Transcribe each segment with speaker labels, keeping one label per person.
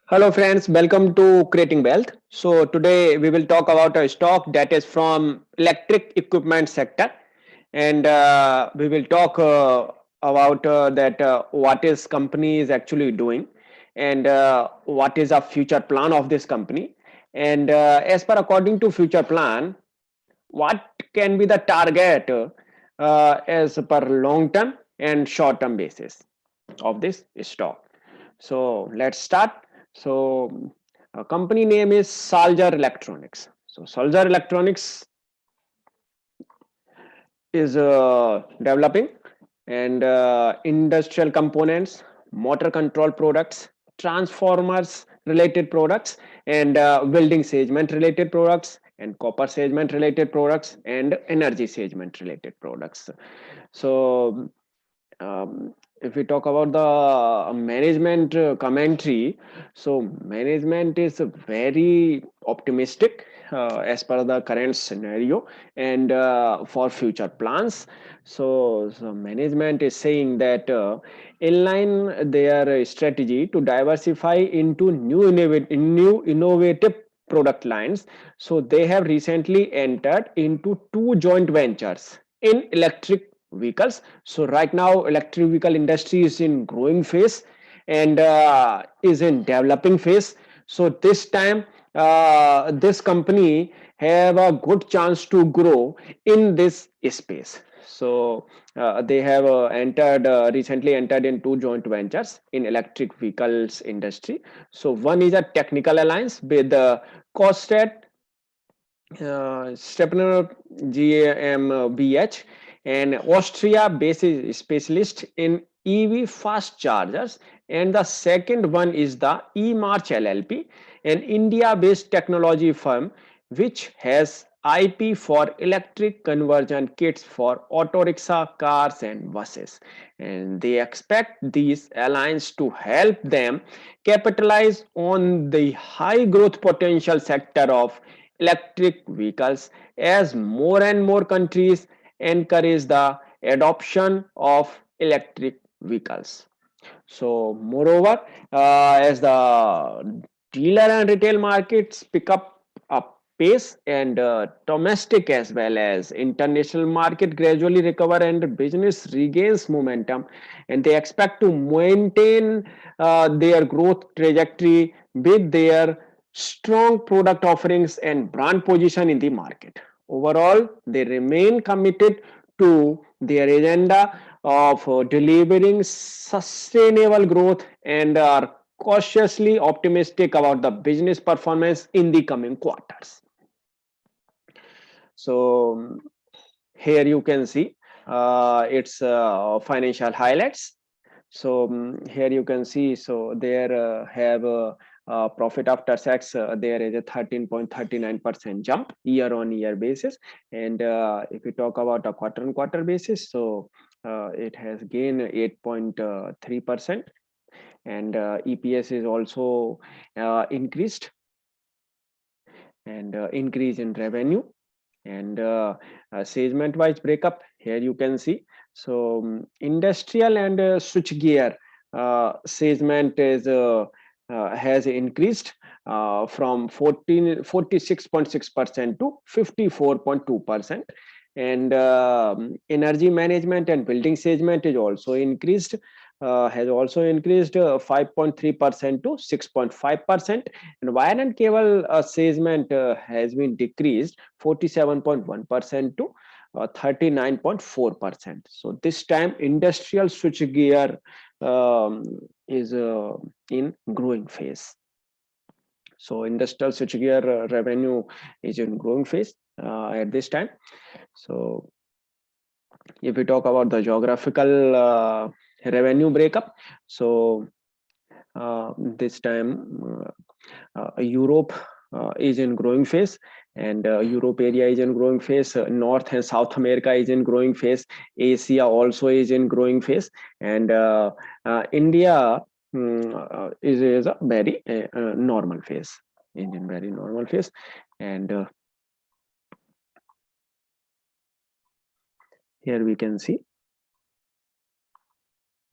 Speaker 1: Hello friends, welcome to Creating Wealth. So today we will talk about a stock that is from electric equipment sector, and we will talk about that what is company is actually doing, and what is a future plan of this company, and as per according to future plan, what can be the target as per long term and short term basis of this stock. So let's start. So company name is Salzer Electronics. So Salzer Electronics is developing and industrial components, motor control products, transformers related products, and welding segment related products, and copper segment related products, and energy segment related products. So if we talk about the management commentary, so management is very optimistic as per the current scenario and for future plans. So management is saying that in line their strategy to diversify into new innovative product lines. So they have recently entered into two joint ventures in electric vehicles. So right now electric vehicle industry is in growing phase and is in developing phase. So this time this company have a good chance to grow in this space. So they have entered recently entered in two joint ventures in electric vehicles industry. So one is a technical alliance with Costet Stepner GmbH, an Austria-based specialist in EV fast chargers, and the second one is the eMarch LLP, an India-based technology firm which has IP for electric conversion kits for auto rickshaw, cars, and buses. And they expect these alliance to help them capitalize on the high growth potential sector of electric vehicles as more and more countries encourage the adoption of electric vehicles. So, moreover, as the dealer and retail markets pick up pace and domestic as well as international market gradually recover and business regains momentum, and they expect to maintain their growth trajectory with their strong product offerings and brand position in the market. Overall, they remain committed to their agenda of delivering sustainable growth and are cautiously optimistic about the business performance in the coming quarters. So here you can see its financial highlights. So here you can see, so there have profit after tax, there is a 13.39% jump year on year basis. And if we talk about a quarter on quarter basis, so it has gained 8.3%, and EPS is also increased, and increase in revenue, and segment wise breakup here you can see. So industrial and switchgear segment is has increased from 46.6% to 54.2%, and energy management and building segment is also increased, has also increased 5.3% to 6.5%, and wire and cable segment has been decreased 47.1% to 39.4%. So this time industrial switchgear is in growing phase. So industrial switchgear revenue is in growing phase at this time. So if we talk about the geographical revenue breakup, so this time Europe is in growing phase, and Europe area is in growing phase. North and South America is in growing phase. Asia also is in growing phase, and India is a very normal phase, is in very normal phase, and here we can see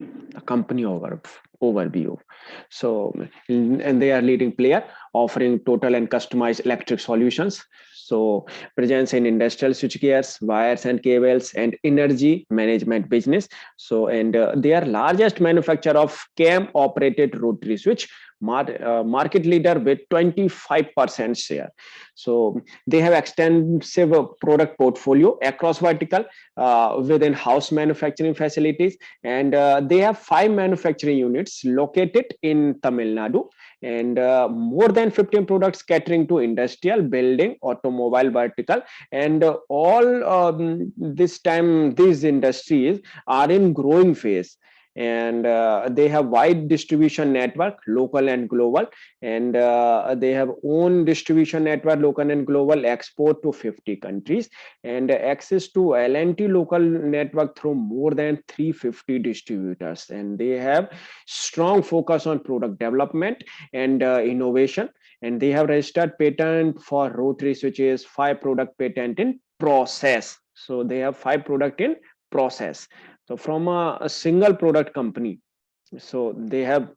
Speaker 1: the company overview. So, and they are leading player offering total and customized electric solutions. So, presence in industrial switchgears, wires and cables, and energy management business. So, and they are largest manufacturer of CAM operated rotary switch, market leader with 25% share. So, they have extensive product portfolio across vertical within house manufacturing facilities, and they have 5 manufacturing units located in Tamil Nadu, and more than 15 products catering to industrial, building, automobile vertical, and all this time these industries are in growing phase, and they have wide distribution network, local and global, and they have own distribution network, local and global, export to 50 countries, and access to L&T local network through more than 350 distributors, and they have strong focus on product development and innovation, and they have registered patent for rotary switches, 5 product patent in process. So they have 5 product in process. So from a single product company, so they have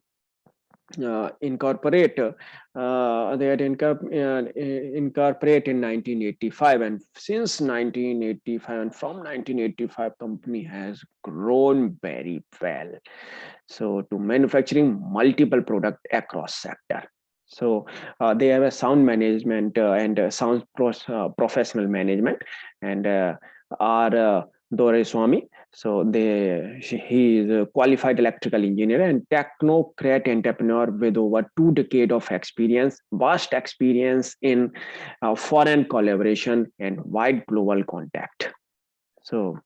Speaker 1: incorporate they had incorporate in 1985, and since 1985 and from 1985 company has grown very well, so to manufacturing multiple product across sector. So they have a sound management and sound professional management, and are Doraiswamy. So he is a qualified electrical engineer and technocrat entrepreneur with over 2 decades of experience, vast experience in foreign collaboration and wide global contact. So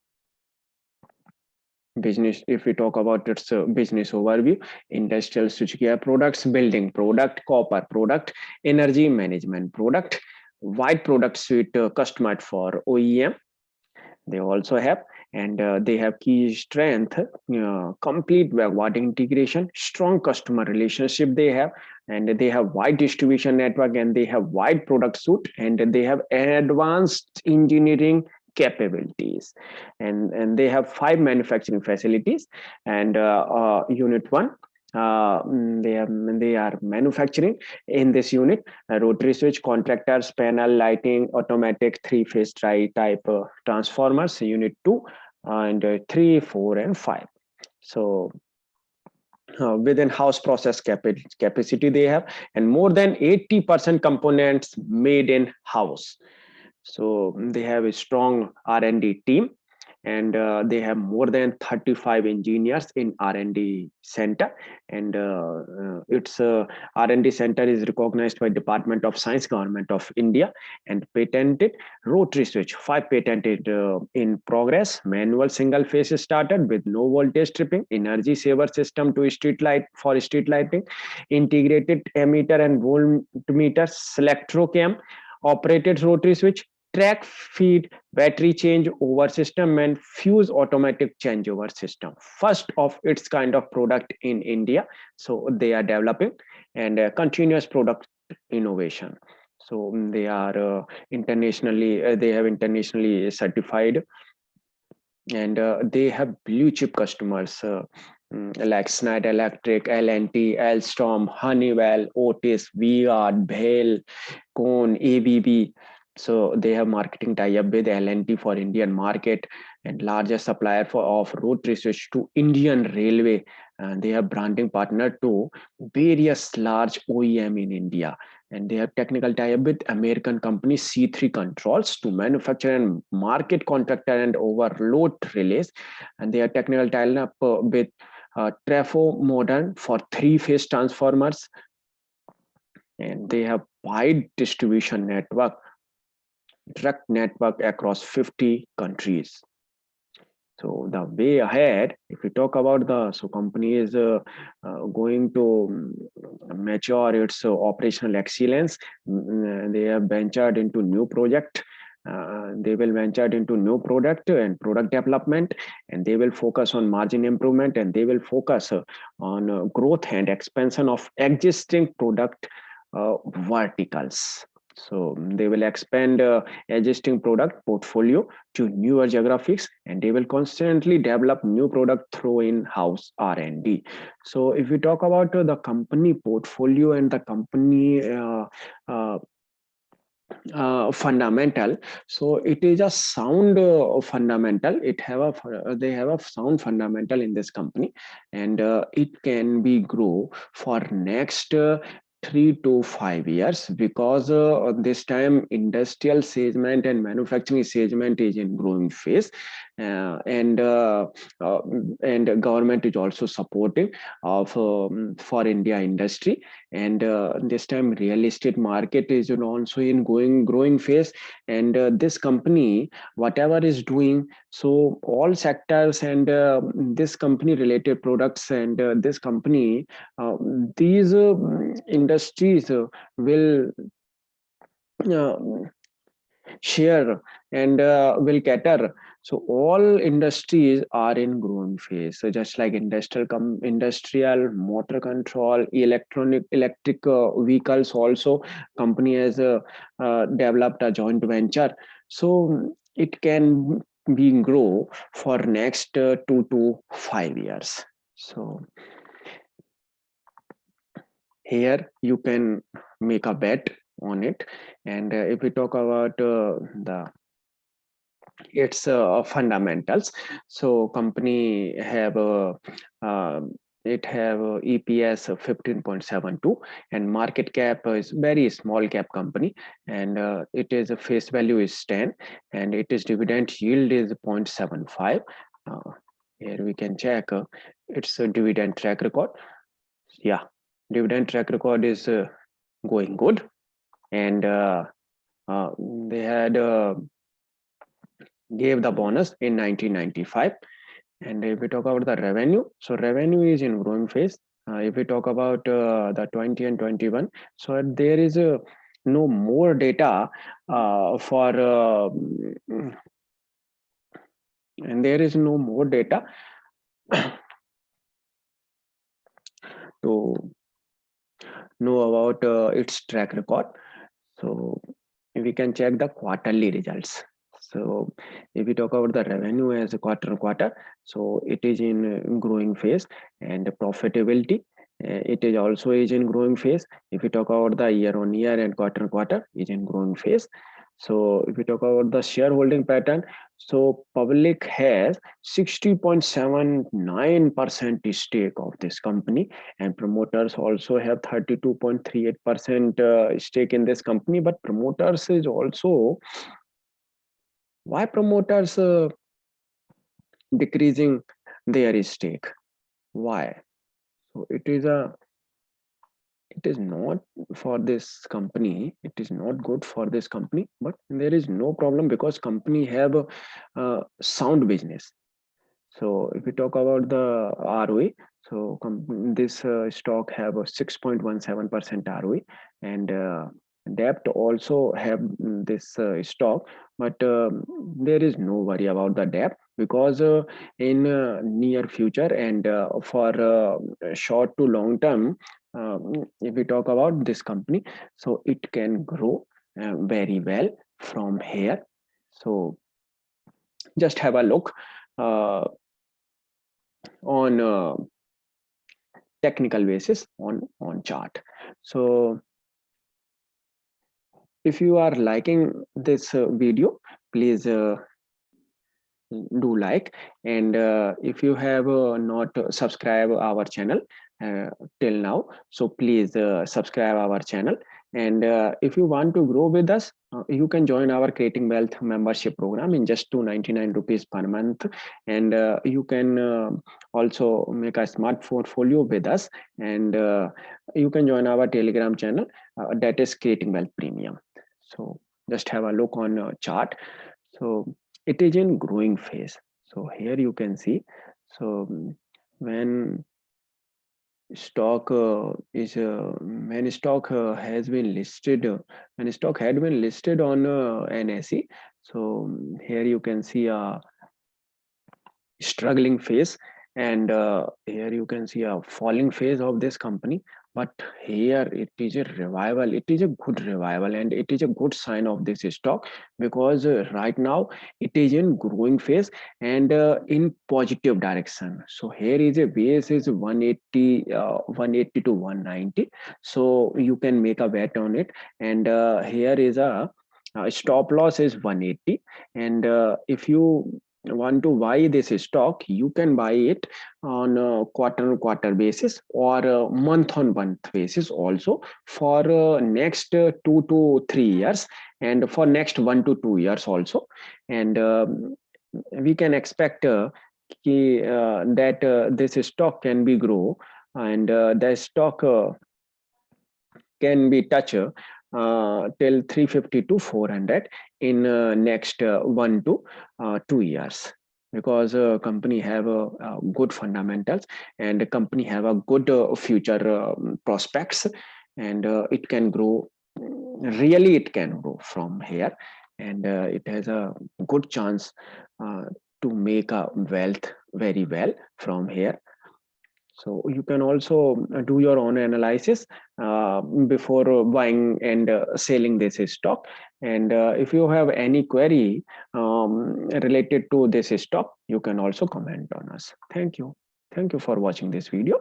Speaker 1: business, if we talk about its business overview: industrial switchgear products, building product, copper product, energy management product, wide product suite customized for OEM. They also have, and they have key strength, complete backward integration, strong customer relationship they have, and they have wide distribution network, and they have wide product suite, and they have advanced engineering capabilities, and they have 5 manufacturing facilities, and unit 1, they are manufacturing in this unit rotary switch, contactors, panel, lighting, automatic 3-phase type transformers, unit 2, and 3, 4, and 5. So within house process capacity they have, and more than 80% components made in house. So they have a strong R&D team, and they have more than 35 engineers in R&D center, and its R&D center is recognized by Department of Science, Government of India, and patented rotary switch, 5 patented in progress, manual single phase starter with no voltage tripping, energy saver system to street light for street lighting, integrated ammeter and voltmeter, selectrocam operated rotary switch, track feed battery change over system, and fuse automatic changeover system, first of its kind of product in India. So they are developing, and continuous product innovation. So they are internationally they have internationally certified, and they have blue chip customers like Schneider Electric, L&T, Alstom, Honeywell, Otis, Viard, Bhel, Cone, ABB. So they have marketing tie-up with L&T for Indian market, and largest supplier of rotary switch to Indian Railway. And they have branding partner to various large OEM in India. And they have technical tie-up with American company C3 Controls to manufacture and market contractor and overload relays. And they have technical tie-up with Trafo Modern for 3-phase transformers. And they have wide distribution network, direct network across 50 countries. So the way ahead, if we talk about the company is going to mature its operational excellence. They have ventured into new project. They will venture into new product and product development, and they will focus on margin improvement, and they will focus on growth and expansion of existing product verticals. So they will expand existing product portfolio to newer geographies, and they will constantly develop new product through in-house R&D. So if we talk about the company portfolio and the company uh, fundamental, so it is a sound fundamental. They have a sound fundamental in this company, and it can be grow for next 3 to 5 years, because this time industrial segment and manufacturing segment is in growing phase, uh, and uh, uh, and government is also supporting of for India industry. And this time real estate market is, also in growing phase. And this company whatever is doing, so all sectors and this company related products, and this company these industries will uh, share and will cater. So all industries are in growing phase. So just like industrial, motor control, electric vehicles also, company has developed a joint venture. So it can be grow for next 2 to 5 years. So here you can make a bet on it. And if we talk about the its fundamentals, so company have it have EPS of 15.72, and market cap is very small cap company, and it is a face value is 10, and it is dividend yield is 0.75. uh, Here we can check its a dividend track record. Yeah, dividend track record is going good. And uh, they had gave the bonus in 1995. And if we talk about the revenue, so revenue is in growing phase. If we talk about the 20 and 21, so there is no more data for and there is no more data to know about its track record. So we can check the quarterly results. So if we talk about the revenue as a quarter, so it is in growing phase. And profitability, it is also is in growing phase. If we talk about the year on year and quarter is in growing phase. So if we talk about the shareholding pattern, so public has 60.79% stake of this company, and promoters also have 32.38% stake in this company. But promoters is also, why promoters decreasing their stake? Why? So it is not for this company, it is not good for this company, but there is no problem because company have a sound business. So if we talk about the ROE, so this stock have a 6.17% ROE, and debt also have this stock, but there is no worry about the debt, because in near future and for short to long term, if we talk about this company, so it can grow very well from here. So just have a look uh, on technical basis on chart. So if you are liking this video, please do like. And if you have not subscribed our channel uh, till now, so please subscribe our channel. And if you want to grow with us, you can join our Creating Wealth membership program in just 299 rupees per month. And you can also make a smart portfolio with us. And you can join our Telegram channel, that is Creating Wealth Premium. So just have a look on chart. So it is in growing phase. So here you can see. So when stock is when stock has been listed, when stock had been listed on NSE, so here you can see a struggling phase. and here you can see a falling phase of this company, but here it is a revival, it is a good revival, and it is a good sign of this stock, because right now it is in growing phase and in positive direction. So here is a base is 180, 180 to 190, so you can make a bet on it. And here is a stop loss is 180, and if you want to buy this stock, you can buy it on a quarter on quarter basis or a month on month basis also, for next 2 to 3 years, and for next 1 to 2 years also. And we can expect that this stock can be grow, and the stock can be touch till 350 to 400 in next 1 to 2 years, because company have good fundamentals, and the company have a good future prospects, and it can grow, really it can grow from here, and it has a good chance uh, to make a wealth very well from here. So you can also do your own analysis before buying and selling this stock. And if you have any query related to this stock, you can also comment on us. Thank you. Thank you for watching this video.